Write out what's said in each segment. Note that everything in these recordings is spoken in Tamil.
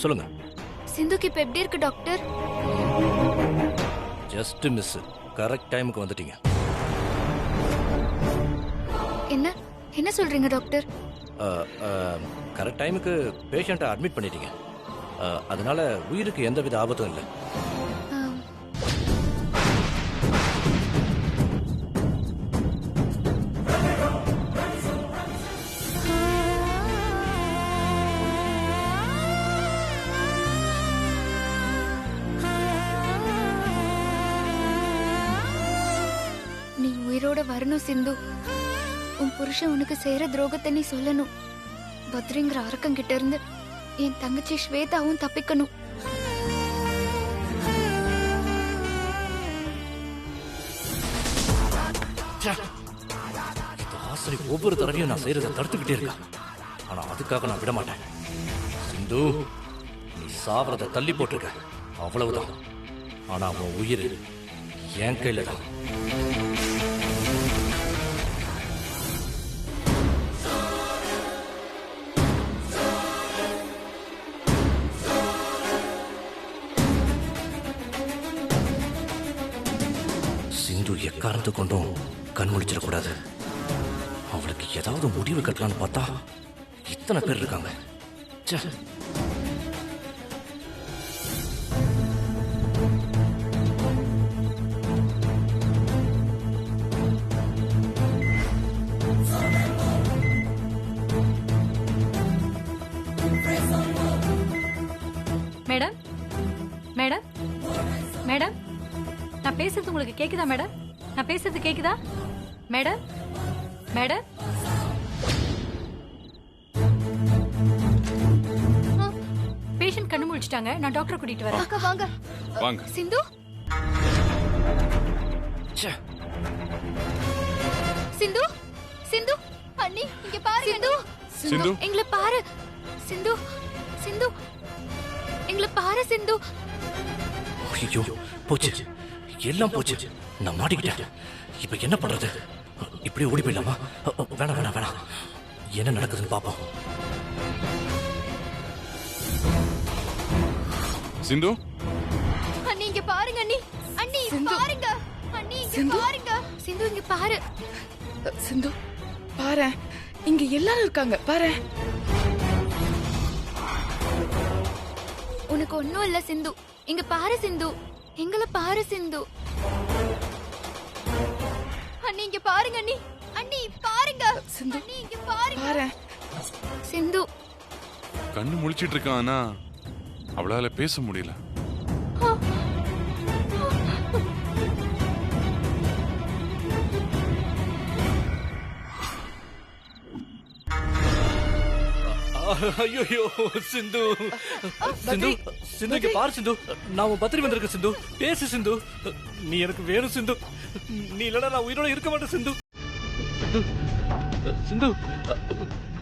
சொல்லுங்க. சிந்துக்கு இப்ப எப்படி இருக்கு டாக்டர்? Just miss. கரெக்ட் டைமுக்கு வந்துட்டீங்க. என்ன என்ன சொல்றீங்க டாக்டர்? கரெக்ட் டைமுக்கு பேஷண்ட்டை அட்மிட் பண்ணிட்டீங்க. அதனால உயிருக்கு எந்தவித ஆபத்தும் இல்லை. நீ உயிரோட வரணும் சிந்து. உன் புருஷன் உனக்கு செய்யற துரோகத்தை நீ சொல்லணும். பத்ரிங்கிற அரக்கங்கிட்ட இருந்து என் தங்கச்சி ஸ்வேதாவும் தப்பிக்கணும். ஆசிரி ஒவ்வொரு தடவையும் நான் செய்யறதை தடுத்துக்கிட்டே இருக்கேன். ஆனா அதுக்காக நான் விட மாட்டேன். சிந்து, நீ சாவறத தள்ளி போட்டிருக்க, அவ்வளவுதான். ஆனா அவன் உயிர் என் கையில தான். சிந்து எக்காரணத்து கொண்டும் கண் முழிச்சிடக்கூடாது. அவளுக்கு ஏதாவது முடிவு கட்டலான்னு பார்த்தா இத்தனை பேர் இருக்காங்க. ச்சே. மேடம், மேடம், மேடம், நான் பேசுறது உங்களுக்கு கேக்குதா மேடம்? நான் பேசுறது கேக்குதா மேடம்? மேடம், பேஷண்ட் கண்ணு முழிச்சிட்டாங்க. நான் டாக்டர் கூட்டிட்டு வரேன். அக்கா வாங்க. வாங்க. சிந்து, ச்சே. சிந்து, சிந்து, அண்ணி இங்க பாரு. சிந்து, சிந்து. எங்களை பாரு. சிந்து, சிந்து, எங்களை பாரு சிந்து. ஐயோ, போச்சு, எல்லாம் போச்சு. நான் மாட்டிக்கிட்டேன். இப்ப என்ன பண்றது? இப்படியே ஓடி போயிடலாமா? வேணாம் வேணாம் வேணாம். என்ன நடக்குதுன்னு பாப்போம். சிந்து, அண்ணி இங்க பாருங்க. அண்ணி, அண்ணி பாருங்க. அண்ணி இங்க பாருங்க. சிந்து இங்க பாரு. சிந்து பாரு, இங்க எல்லாரும் இருக்காங்க பாரு. உனக்கு ஒண்ணும் இல்ல சிந்து. இங்க பாரு சிந்து. எங்களை பாரு சிந்து. அண்ணி இங்க பாருங்க. அண்ணி, அண்ணி பாருங்க. சிந்து அண்ணி இங்க பாருங்க. பாரு. சிந்து, கண்ணு முழிச்சிட்டு இருக்கான். ஆனா அவளால பேச முடியல. ஐயோ சிந்து, சிந்து, சிந்து இங்க பாரு சிந்து. நான் உன் பத்திரி வந்திருக்க சிந்து. பேசு சிந்து. நீ எனக்கு வேணும் சிந்து. நீ இல்லடா நான் உயிரோட இருக்க மாட்டேன் சிந்து. சிந்து, சிந்து,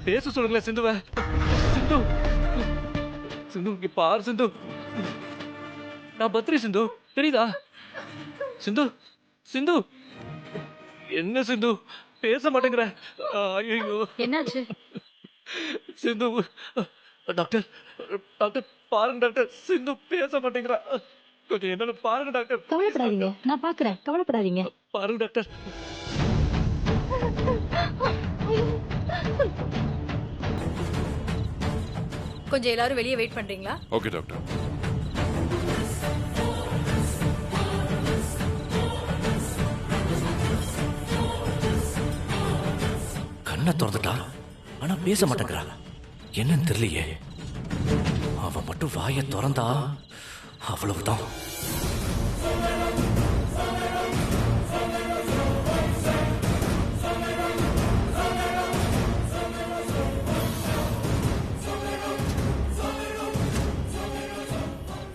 பேச சொல்லுங்களேன் சிந்துவ. சிந்து, சிந்து இங்க பாரு சிந்து. நான் பத்திரி சிந்து, தெரியுதா? சிந்து, சிந்து, என்ன சிந்து பேச மாட்டேங்கிற? ஐயோ என்னாச்சு? சிந்து, டாக்டர், டாக்டர் பாருங்க டாக்டர். சிந்து பேச மாட்டேங்கிறா. கொஞ்சம் என்னன்னு பாருங்க டாக்டர். கவலைப்படாதீங்க, நான் பாக்குறேன். கவலைப்படாதீங்க. பாருங்க டாக்டர். கொஞ்சம் எல்லாரும் வெளியே வெயிட் பண்றீங்களா? Okay doctor. கண்ணை திறந்துட்டா, ஆனா பேச மாட்டேங்கிறா. என்னன்னு தெரியலையே. அவ மட்டும் வாயை திறந்தா அவ்வளவுதான்.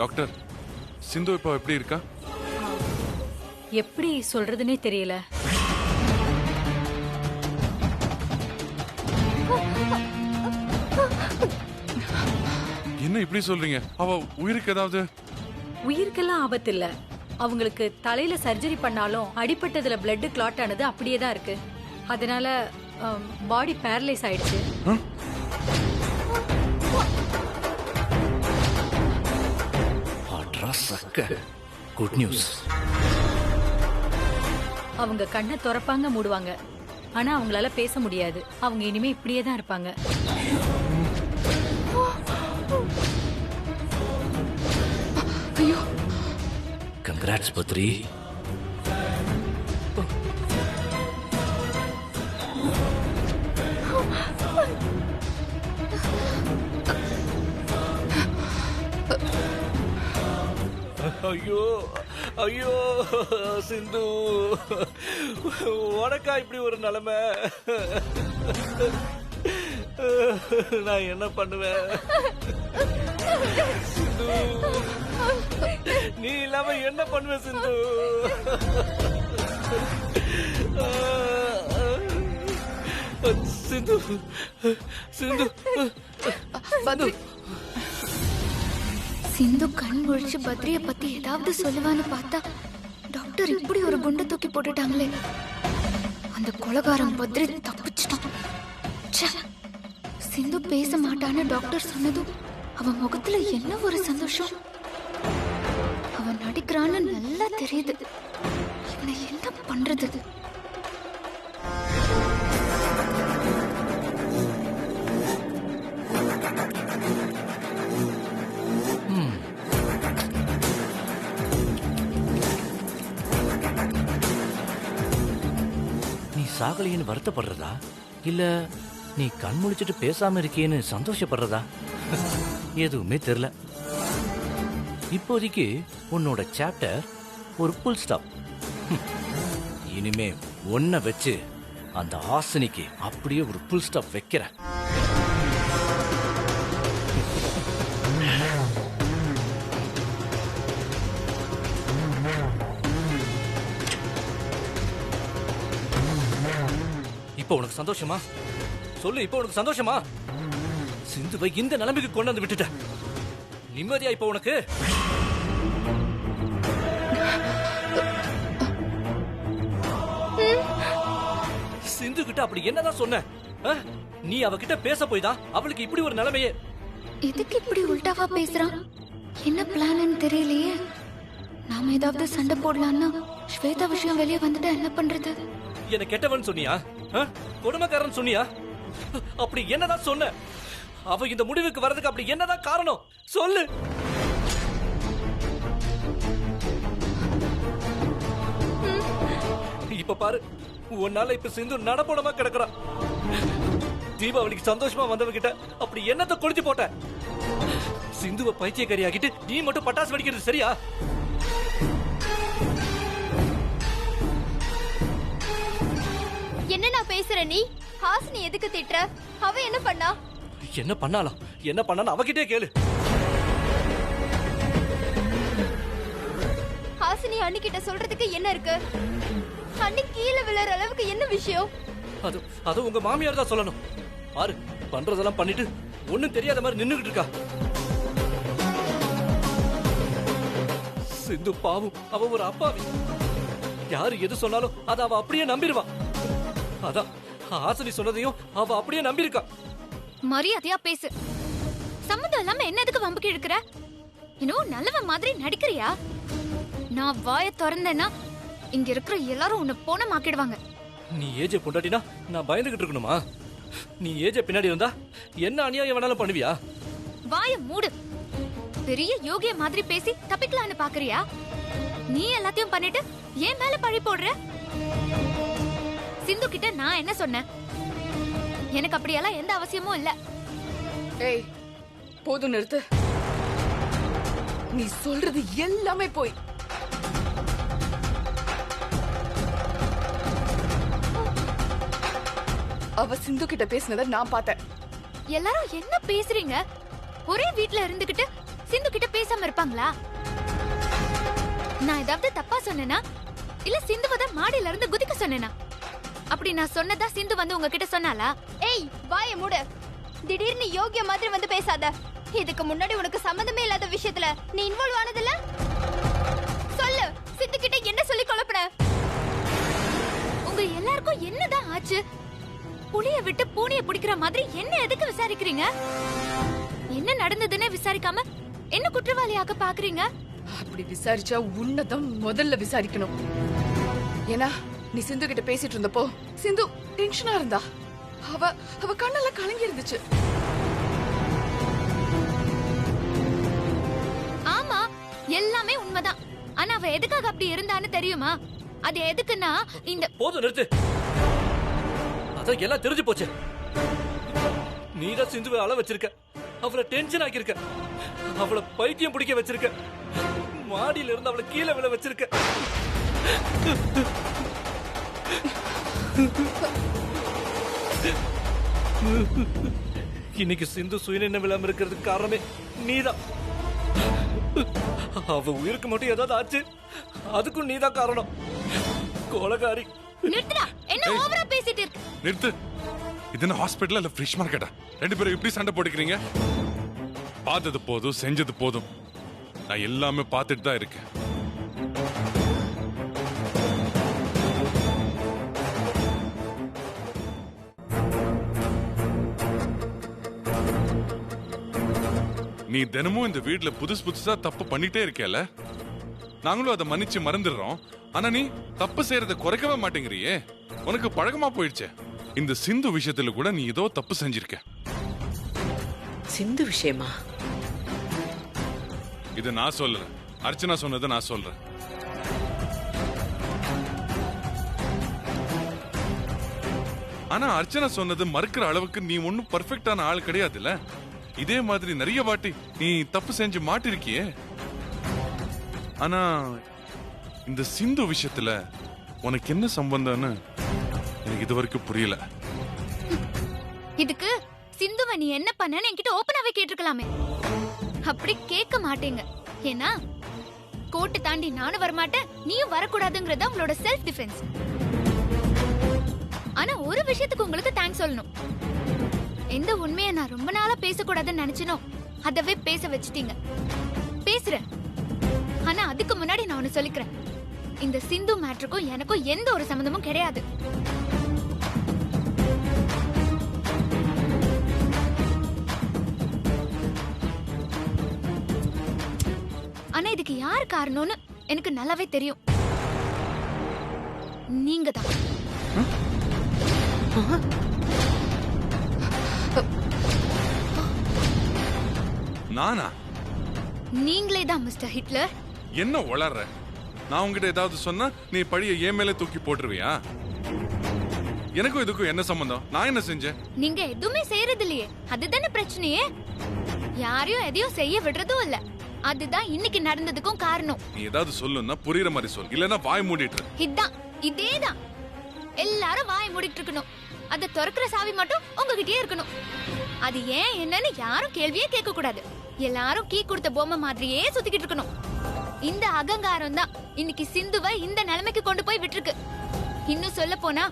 டாக்டர், சிந்து இப்போ எப்படி இருக்கா? எப்படி சொல்றதுன்னே தெரியல. என்ன இப்படி சொல்றீங்க? அவ உயிருக்கு ஏதாவது? உயிருக்கெல்லாம் ஆபத்து இல்ல. அவங்களுக்கு தலையில சர்ஜரி பண்ணாலும் அடிபட்டதுல பிளட் கிளாட் ஆனது அப்படியே தான் இருக்கு. அதனால பாடி பேரலைஸ் ஆயிடுச்சு. சக்க குட் நியூஸ். அவங்க கண்ணை திறப்பாங்க மூடுவாங்க, ஆனா அவங்களால பேச முடியாது. அவங்க இனிமே இப்படியே தான் இருப்பாங்க. ஐயோ, கங்க்ராட்ஸ் பத்ரி. ஐயோ ஐயோ சிந்து, உனக்கா இப்படி ஒரு நிலைமை? நான் என்ன பண்ணுவேன் சிந்து? நீ இல்லாம என்ன பண்ணுவேன் சிந்து? சிந்து சிந்து பத்ரி, சிந்து கண் முழிச்சு பத்ரிய பத்தி ஏதாவது சொல்லுவான்னு பார்த்தா டாக்டர் இப்படி ஒரு குண்டை தூக்கி போட்டுட்டாங்களே. அந்த கொலைகாரன் பத்ரி தப்பிச்சிட்டான். ச்சே, சிந்து பேச மாட்டான்னு டாக்டர் சொன்னதும் அவன் முகத்துல என்ன ஒரு சந்தோஷம். அவன் நடிக்கிறான்னு நல்லா தெரியுது. இவனை என்ன பண்றது? நீ சாகலைன்னு வருத்தப்படுறதா, இல்ல நீ கண் முழிச்சிட்டு பேசாம இருக்கேன்னு சந்தோஷப்படுறதா? எதுவுமே தெரியல. இப்போதைக்கு உன்னோட சாப்டர் ஒரு புல் ஸ்டாப். இனிமே ஒன்ன வச்சு அந்த ஆசனிக்கு அப்படியே ஒரு புல் ஸ்டாப் வைக்கிறேன். இப்போ உனக்கு சந்தோஷமா? சொல்லு, இப்போ உனக்கு சந்தோஷமா? சிந்துவை இந்த நிலைமைக்கு கொண்டு வந்து விட்டுட்ட. நிம்மதியா இப்போ உனக்கு? சிந்து கிட்ட அப்படி என்னதான் சொன்ன? நீ அவகிட்ட பேச போய் தான் அவளுக்கு இப்படி ஒரு நிலைமையே. எதுக்கு இப்படி உல்டாவா பேசுறான்? என்ன பிளான்னு தெரியலையே. நாம ஏதாவது சண்டை போடலான்னா ஸ்வேதா விஷயம் வெளியே வந்துட்டா என்ன பண்றது? என்ன கெட்டவன் சொன்னியா? கொடுமைக்காரன் சொன்னியா? அப்படி என்னதான் சொன்ன? அவ இந்த முடிவுக்கு வர்றதுக்கு அப்படி என்னதான் காரணம்? சொல்லு. இப்ப பாரு, உன்னால இப்ப சிந்து நடப்போடமா கிடக்குறா. தீபாவளிக்கு சந்தோஷமா வந்தவகிட்ட அப்படி என்னத்தை கொளுத்தி போட்ட? சிந்துவை பைத்தியக்காரி ஆகிட்டு நீ மட்டும் பட்டாசு வெடிக்கிறது சரியா? என்ன நான் பேசுற? நீ ஹாசினி எதுக்கு திட்டுற? அவ என்ன பண்ணா? என்ன பண்ணாலும் என்ன பண்ணாலும் அவகிட்டே கேளு. ஹாசினி அண்ணிக்கிட்ட சொல்றதுக்கு என்ன இருக்கு? அண்ணி கீழே விழற அளவுக்கு என்ன விஷயம்? அது உங்க மாமியார் தான் சொல்லணும். பாரு, பண்றதெல்லாம் பண்ணிட்டு ஒண்ணும் தெரியாத மாதிரி நின்னுகிட்டு இருக்கா. சிந்து பாவம், அவ ஒரு அப்பாவி. யாரு எது சொன்னாலும் அதை அவ அப்படியே நம்பிடுவா. அதான் ஹாசினி சொன்னதையும் அவ அப்படியே நம்பியிருக்கா. மரியாதையா பேசு. சம்மந்தம் இல்லாம என்ன எதுக்கு வம்புக்கு இழுக்கிற? இன்னும் நல்லவன் மாதிரி நடிக்கிறியா? நான் வாய திறந்தேன்னா இங்க இருக்கிற எல்லாரும் உன்னை போனமாக்கிடுவாங்க. நீ ஏஜே பொண்டாட்டினா நான் பயந்துகிட்டு இருக்கணுமா? நீ ஏஜே பின்னாடி இருந்தா என்ன அநியாயம் வேணாலும் பண்ணுவியா? வாய மூடு. பெரிய யோகிய மாதிரி பேசி தப்பிக்கலான்னு பாக்குறியா? நீ எல்லாத்தையும் பண்ணிட்டு ஏன் மேல பழி போடுற? சிந்து கிட்ட நான் என்ன சொன்னேன்? எனக்கு அப்படியெல்லாம் எந்த அவசியமும் இல்ல. ஏய், போதும் நிறுத்து. நீ சொல்றது எல்லாமே போய். அவ சிந்து கிட்ட பேசினத நான் பார்த்தேன். எல்லாரும் என்ன பேசுறீங்க? ஒரே வீட்ல இருந்துகிட்டு சிந்து கிட்ட பேசாம இருப்பாங்களா? நான் ஏதாவது தப்பா சொன்னேனா? இல்ல சிந்துவத மாடியில இருந்து குதிக்க சொன்னேனா? அப்படி நான் சொன்னதா சிந்து வந்து உங்ககிட்ட சொன்னாளா? ஏய், வாயை மூடு. திடீர்னு யோகிய மாதிரி வந்து பேசாத. இதுக்கு முன்னாடி உனக்கு சம்பந்தமே இல்லாத விஷயத்துல நீ இன்வால்வ் ஆனதில்ல? சொல்லு, சிந்து கிட்ட என்ன சொல்லி குழப்பற? உங்க எல்லாருக்கும் என்னதான் ஆச்சு? புளிய விட்டு பூனைய பிடிக்கிற மாதிரி என்ன எதுக்கு விசாரிக்கிறீங்க? என்ன நடந்ததுன்னே விசாரிக்காம என்ன குற்றவாளியாக பாக்குறீங்க? அப்படி விசாரிச்சா உன்னதான் முதல்ல விசாரிக்கணும். ஏன்னா நீ சிந்து கிட்ட பேசிட்டு இருந்தப்போ சிந்து டென்ஷனா இருந்தா. அவ கண்ணெல்லாம் கலங்கி இருந்துச்சு. ஆமா, எல்லாமே உண்மைதான். ஆனா அவ எதுக்காக அப்படி இருந்தான்னு தெரியுமா? அது எதுக்குன்னா இந்த போதும் நிறுத்து. அதான் எல்லாம் தெரிஞ்சு போச்சு. நீதான் சிந்துவை அழ வச்சிருக்க, அவளை டென்ஷன் ஆக்கியிருக்க, அவளை பைத்தியம் பிடிக்க வச்சிருக்க, மாடியில இருந்து அவளை கீழே விழ வச்சிருக்க. இன்னைக்கு சிந்து சுயநினைவு இல்லாம இருக்கிறதுக்கு காரணமே நீதான். அவ உயிருக்கு மட்டும் ஏதாவது ஆச்சு, அதுக்கும் நீதான் காரணம். கொலகாரி. நிறுத்துடா, என்ன ஓவரா பேசிட்டு இருக்க? நிறுத்து. இது என்ன ஹாஸ்பிட்டல் இல்ல ஃபிஷ் மார்க்கெட்டா? ரெண்டு பேரும் இப்படி சண்டை போட்டுக்கிறீங்க? பார்த்தது போதும், செஞ்சது போதும். நான் எல்லாமே பார்த்துட்டு தான் இருக்கேன். நீ தினமும் இந்த வீட்ல புதுசா தப்பு பண்ணிட்டே இருக்கேல, நாங்களும் அதை மன்னிச்சு மறந்துடுறோம். ஆனா நீ தப்பு செய்யறதை குறைக்கவே மாட்டேங்கிறியே. உனக்கு பழக்கமா போயிடுச்சே. இந்த சிந்து விஷயத்துல கூட நீ ஏதோ தப்பு செஞ்சிருக்க. சிந்து விஷயமா? இது நான் சொல்லல, அர்ச்சனா சொன்னதை நான் சொல்றேன். ஆனா அர்ச்சனா சொன்னது மறுக்கிற அளவுக்கு நீ ஒன்னும் பர்ஃபெக்டான ஆள் கிடையாதுல்ல. இதே மாதிரி நிறைய வாட்டி நீ தப்பு செஞ்சு மாட்டிருக்கியே. ஆனா இந்த சிந்து விஷயத்துல உனக்கு என்ன சம்பந்தம்னு எனக்கு இது வரைக்கும் புரியல. இதுக்கு சிந்துவை நீ என்ன பண்ணன்னு என்கிட்ட ஓபனாவே கேட்டிருக்கலாமே. அப்படி கேட்க மாட்டேங்க. ஏன்னா கோட்டை தாண்டி நானும் வரமாட்டேன், நீயும் வரக்கூடாதுங்கிறது உங்களோட செல்ஃப் டிஃபென்ஸ். ஆனா ஒரு விஷயத்துக்கு உங்களுக்கு தேங்க்ஸ் சொல்லணும். எந்த உண்மையை நான் ரொம்ப நாளா பேசக்கூடாதுன்னு நினைச்சனோ அதவே பேச வச்சிட்டீங்க. பேசுறேன். ஆனா அதுக்கு முன்னாடி நான் ஒன்னு சொல்லிக்கிறேன். இந்த சிந்து மேட்டருக்கும் எனக்கும் எந்த ஒரு சம்பந்தமும் கிடையாது. ஆனா இதுக்கு யார் காரணம்னு எனக்கு நல்லாவே தெரியும். நீங்க தான். நானா? நீங்களே தான் மிஸ்டர் ஹிட்லர். என்ன உளற? நான் உங்ககிட்ட ஏதாவது சொன்னா நீ பழிய ஏன் மேல தூக்கி போட்டுருவியா? எனக்கும் இதுக்கும் என்ன சம்பந்தம்? நான் என்ன செஞ்சேன்? நீங்க எதுவுமே செய்யறது இல்லையே, அதுதானே பிரச்சனையே. யாரையும் எதையும் செய்ய விடுறதும் இல்ல. அதுதான் இன்னைக்கு நடந்ததுக்கும் காரணம். நீ ஏதாவது சொல்லுன்னா புரியுற மாதிரி சொல், இல்லன்னா வாய் மூடிட்டு. இதான், இதேதான். எல்லாரும் வாய் மூடிட்டு இருக்கணும். அத திறக்கிற சாவி மட்டும் உங்ககிட்டயே இருக்கணும். அது ஏன் என்னன்னு யாரும் கேள்வியே கேட்க கூடாது. எல்லாரும் கீ கொடுத்த பொம்மை மாதிரியே சுத்திக்கிட்டு இருக்கணும். இந்த அகங்காரம் தான் இன்னைக்கு சிந்துவை இந்த நிலைமைக்கு கொண்டு போய் விட்டுருக்கு. இன்னும் சொல்ல போனா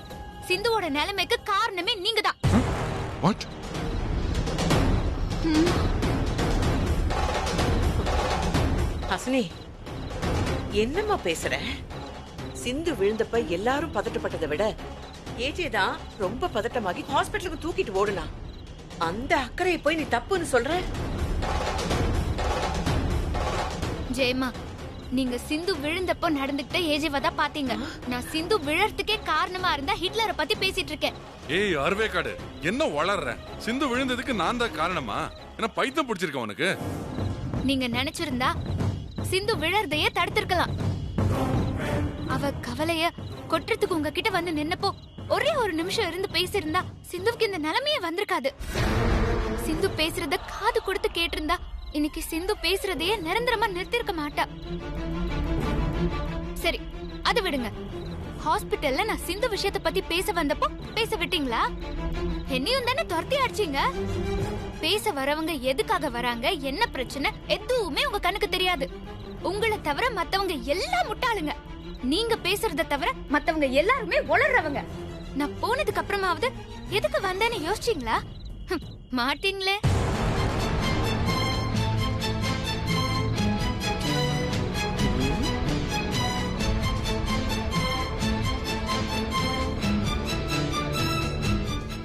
சிந்துவோட நிலைமைக்கு காரணமே நீங்க தான். ஹசினி, என்னம்மா பேசுற? சிந்து விழுந்தப்ப எல்லாரும் பதட்டப்பட்டதை விட ஏஜே தான் ரொம்ப பதட்டமாகி ஹாஸ்பிட்டலுக்கு தூக்கிட்டு ஓடுனா. அந்த அக்கறையை போய் நீ தப்புன்னு சொல்ற? ஜெயமா, நீங்க சிந்து விழுந்தப்போ நடந்துகிட்ட ஏஜேவா தான் பாத்தீங்க. நான் சிந்து விழறதுக்கே காரணமா இருந்தா ஹிட்லரை பத்தி பேசிட்டு இருக்கேன். ஏய் அர்வேக்காடு, என்ன வளர்ற? சிந்து விழுந்ததுக்கு நான் தான் காரணமா? என்ன பைத்தியம் பிடிச்சிருக்க உனக்கு? நீங்க நினைச்சிருந்தா சிந்து விழறதையே தடுத்திருக்கலாம். அவ கவலைய கொட்டுறதுக்கு உங்ககிட்ட வந்து நின்னப்போ ஒரே ஒரு நிமிஷம் இருந்து பேசியிருந்தா சிந்துவுக்கு இந்த நிலைமையே வந்திருக்காது. சிந்து பேசுறத காது கொடுத்து கேட்டிருந்தா இன்னைக்கு சிந்து பேசுறதையே நிரந்தரமா நிறுத்திருக்க மாட்டா. சரி, அது விடுங்க. ஹாஸ்பிட்டல்ல நான் சிந்து விஷயத்தை பத்தி பேச வந்தப்போ பேச விட்டீங்களா? என்னையும் தானே துரத்தி அடிச்சீங்க. பேச வரவங்க எதுக்காக வராங்க, என்ன பிரச்சனை எதுவுமே உங்க கண்ணுக்கு தெரியாது. உங்களை தவிர மத்தவங்க எல்லாம் முட்டாளுங்க. நீங்க பேசுறத தவிர மத்தவங்க எல்லாருமே உளறவங்க. நான் போனதுக்கு அப்புறமாவது எதுக்கு வந்தேன்னு யோசிச்சீங்களா? மாட்டீங்களே.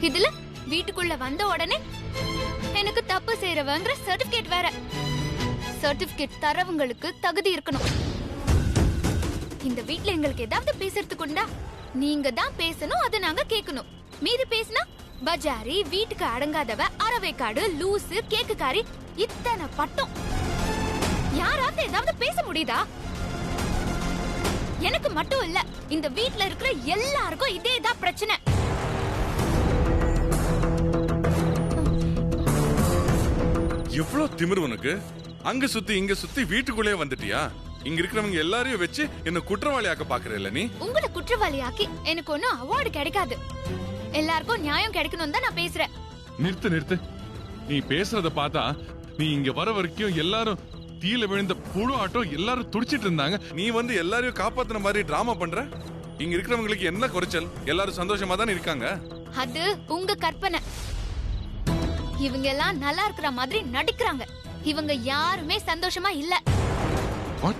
இதுல வீட்டுக்குள்ள வந்த உடனே எனக்கு தப்பு செய்யறவங்கிற சர்டிபிகேட் வேற. சர்டிபிகேட் தரவங்களுக்கு தகுதி இருக்கணும். இந்த வீட்ல எங்களுக்கு ஏதாவது பேசுறதுக்கு உண்டா? நீங்க தான் பேசணும், அதை நாங்க கேட்கணும். மீறி பேசினா பஜாரி, வீட்டுக்கு அடங்காதவ, அரவைக்காடு, லூசு, கேக்குக்காரி, இத்தனை பட்டம். யாராவது ஏதாவது பேச முடியுதா? எனக்கு மட்டும் இல்ல, இந்த வீட்ல இருக்கிற எல்லாருக்கும் இதேதான் பிரச்சனை. எவ்வளவு திமிரு உனக்கு? அங்க சுத்தி இங்க சுத்தி வீட்டுக்குள்ளே வந்துட்டியா? இங்க இருக்கிறவங்க எல்லாரையும் வச்சு என்ன குற்றவாளியாக்க பாக்குறேல்ல நீ? உங்களை குற்றவாளியாக்கி எனக்கு ஒன்னும் அவார்டு கிடைக்காது. எல்லாருக்கும் நியாயம் கிடைக்கணும் தான் நான் பேசுறேன். நிறுத்து. நீ பேசுறத பார்த்தா நீ இங்க வர வரைக்கும் எல்லாரும் தீல விழுந்த புழு ஆட்டம் எல்லாரும் துடிச்சிட்டு இருந்தாங்க. நீ வந்து எல்லாரையும் காப்பாத்துன மாதிரி டிராமா பண்ற. இங்க இருக்கிறவங்களுக்கு என்ன குறைச்சல்? எல்லாரும் சந்தோஷமா தான் இருக்காங்க. அது உங்க கற்பனை. இவங்க எல்லாம் நல்லா இருக்கிற மாதிரி நடிக்கிறாங்க. இவங்க யாருமே சந்தோஷமா இல்ல. What?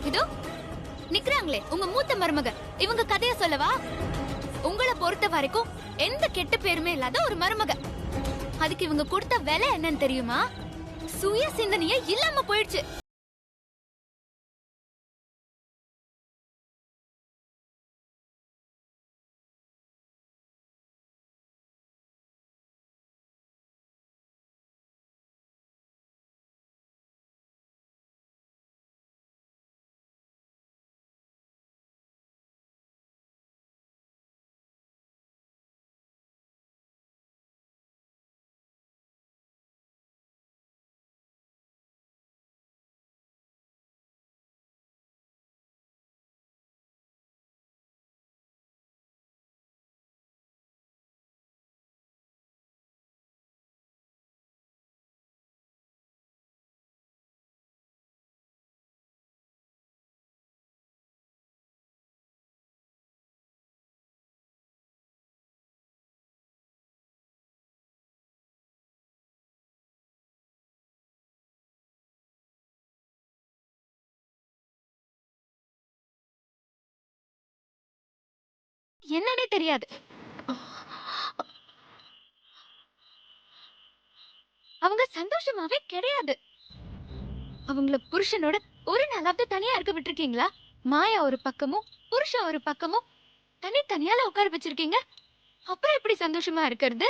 இதோ நிக்கிறாங்களே உங்க மூத்த மருமக, இவங்க கதைய சொல்லவா? உங்களை பொறுத்த வரைக்கும் எந்த கெட்ட பேருமே இல்லாத ஒரு மருமக. அதுக்கு இவங்க கொடுத்த விலை என்னன்னு தெரியுமா? சுய சிந்தனையே இல்லாம போயிடுச்சு. என்னன்னே தெரியாது. அவங்க சந்தோஷமாவே கிடையாது. அவங்கள புருஷனோட ஒரு நாளாவது தனியா இருக்க விட்டுருக்கீங்களா? மாயா ஒரு பக்கமும் புருஷன் ஒரு பக்கமும் தனியால உட்கார வச்சிருக்கீங்க. அப்புறம் எப்படி சந்தோஷமா இருக்கிறது?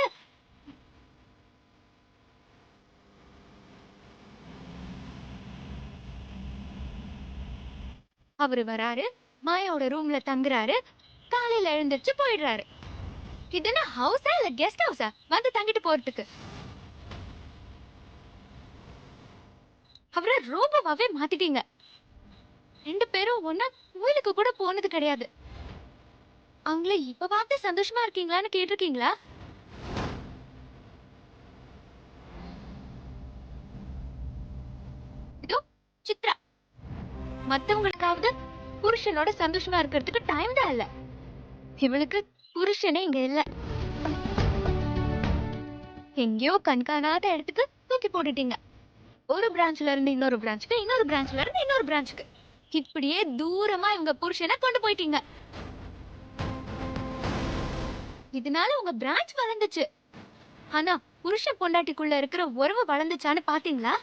அவரு வராரு, மாயாவோட ரூம்ல தங்குறாரு, காலையில எழுந்திருச்சு போயிடுறாரு. இது என்ன ஹவுஸா இல்ல கெஸ்ட் ஹவுஸா வந்து தங்கிட்டு போறதுக்கு? அவரை ரோபோவாவே மாத்திட்டீங்க. 2 பேரும் ஒன்னா கோயிலுக்கு கூட போனது கிடையாது. அவங்கள இப்பவாவது சந்தோஷமா இருக்கீங்களான்னு கேட்டிருக்கீங்களா? இதோ சித்ரா மத்தவங்களுக்காவது புருஷனோட சந்தோஷமா இருக்கிறதுக்கு டைம் தான் இல்ல. இவளுக்கு புருஷனே இங்க இல்ல. எங்கேயோ கண்காணாத இடத்துக்கு தூக்கி போட்டுட்டீங்க. ஒரு பிரான்ச்ல இருந்து இன்னொரு பிரான்ச்சுக்கு, இன்னொரு பிரான்ச்ல இருந்து இன்னொரு பிரான்ச்சுக்கு, இப்படியே தூரமா இவங்க புருஷனை கொண்டு போயிட்டீங்க. இதனால உங்க பிரான்ச் வளர்ந்துச்சு. ஆனா புருஷ பொண்டாட்டிக்குள்ள இருக்கிற உறவு வளர்ந்துச்சான்னு பாத்தீங்களா?